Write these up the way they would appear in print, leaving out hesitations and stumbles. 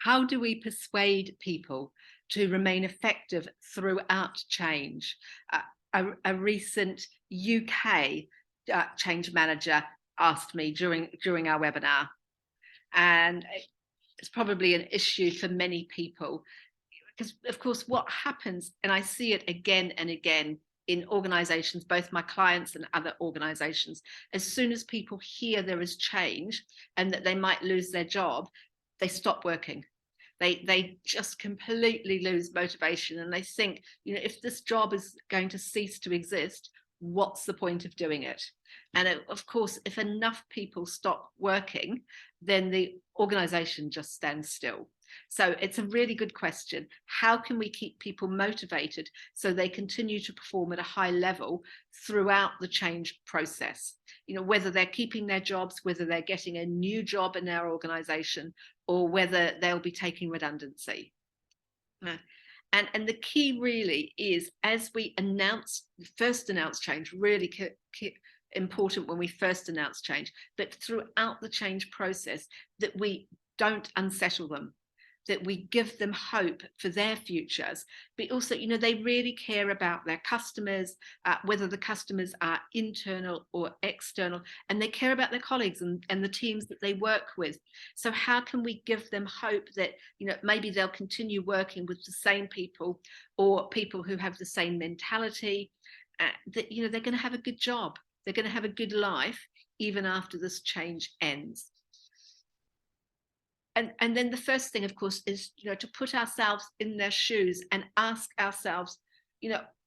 How do we persuade people to remain effective throughout change? A recent UK change manager asked me during our webinar, and it's probably an issue for many people because, of course, what happens, and I see it again and again in organizations, both my clients and other organizations, as soon as people hear there is change and that they might lose their job, they stop working. They just completely lose motivation, and they think, if this job is going to cease to exist, what's the point of doing it? And of course, if enough people stop working, then the organization just stands still. So it's a really good question. How can we keep people motivated so they continue to perform at a high level throughout the change process? Whether they're keeping their jobs, whether they're getting a new job in their organization, or whether they'll be taking redundancy. And the key really is, as we first announce change, really important when we first announce change, but throughout the change process, that we don't unsettle them, that we give them hope for their futures, but also, they really care about their customers, whether the customers are internal or external, and they care about their colleagues and the teams that they work with. So how can we give them hope that, maybe they'll continue working with the same people or people who have the same mentality, that, they're going to have a good job, they're going to have a good life, even after this change ends. And then the first thing, of course, is, to put ourselves in their shoes and ask ourselves,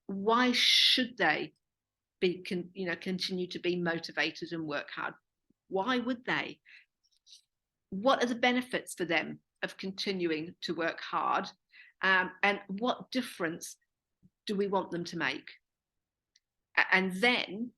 why should they continue to be motivated and work hard? Why would they? What are the benefits for them of continuing to work hard? And what difference do we want them to make? And then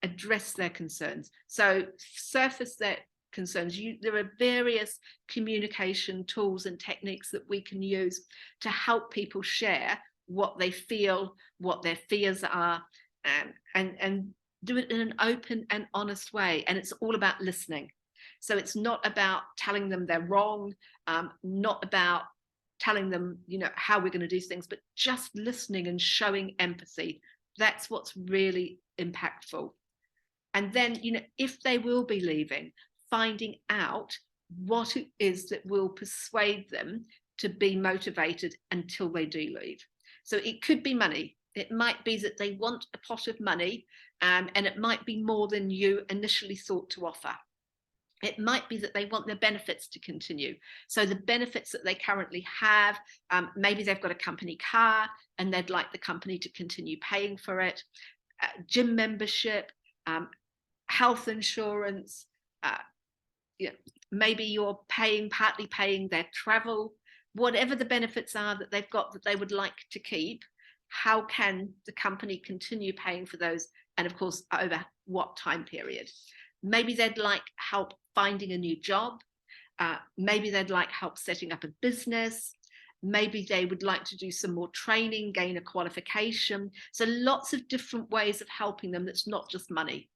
address their concerns. So surface their concerns. There are various communication tools and techniques that we can use to help people share what they feel, what their fears are, and do it in an open and honest way. And it's all about listening. So it's not about telling them they're wrong, not about telling them, how we're going to do things, but just listening and showing empathy. That's what's really impactful. And then, if they will be leaving, finding out what it is that will persuade them to be motivated until they do leave. So it could be money. It might be that they want a pot of money, and it might be more than you initially thought to offer. It might be that they want their benefits to continue. So the benefits that they currently have, maybe they've got a company car and they'd like the company to continue paying for it, gym membership, health insurance, maybe you're partly paying their travel, whatever the benefits are that they've got that they would like to keep. How can the company continue paying for those? And of course, over what time period? Maybe they'd like help finding a new job. Maybe they'd like help setting up a business. Maybe they would like to do some more training, gain a qualification. So lots of different ways of helping them that's not just money.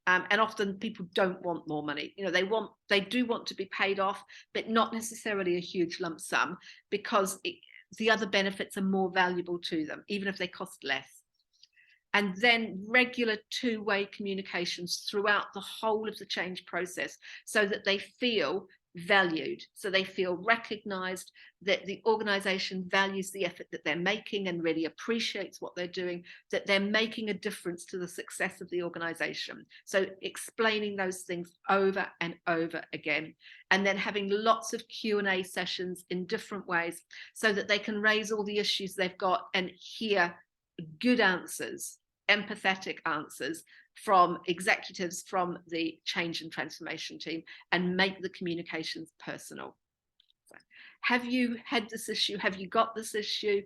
And often people don't want more money. They do want to be paid off, but not necessarily a huge lump sum, because the other benefits are more valuable to them, even if they cost less. And then regular two-way communications throughout the whole of the change process, so that they feel valued, so they feel recognized, that the organization values the effort that they're making and really appreciates what they're doing, that they're making a difference to the success of the organization. So explaining those things over and over again, and then having lots of Q&A sessions in different ways so that they can raise all the issues they've got and hear good answers, empathetic answers from executives from the change and transformation team, and make the communications personal. So, have you had this issue? Have you got this issue?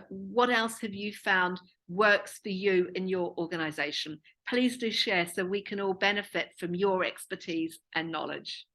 What else have you found works for you in your organization? Please do share so we can all benefit from your expertise and knowledge.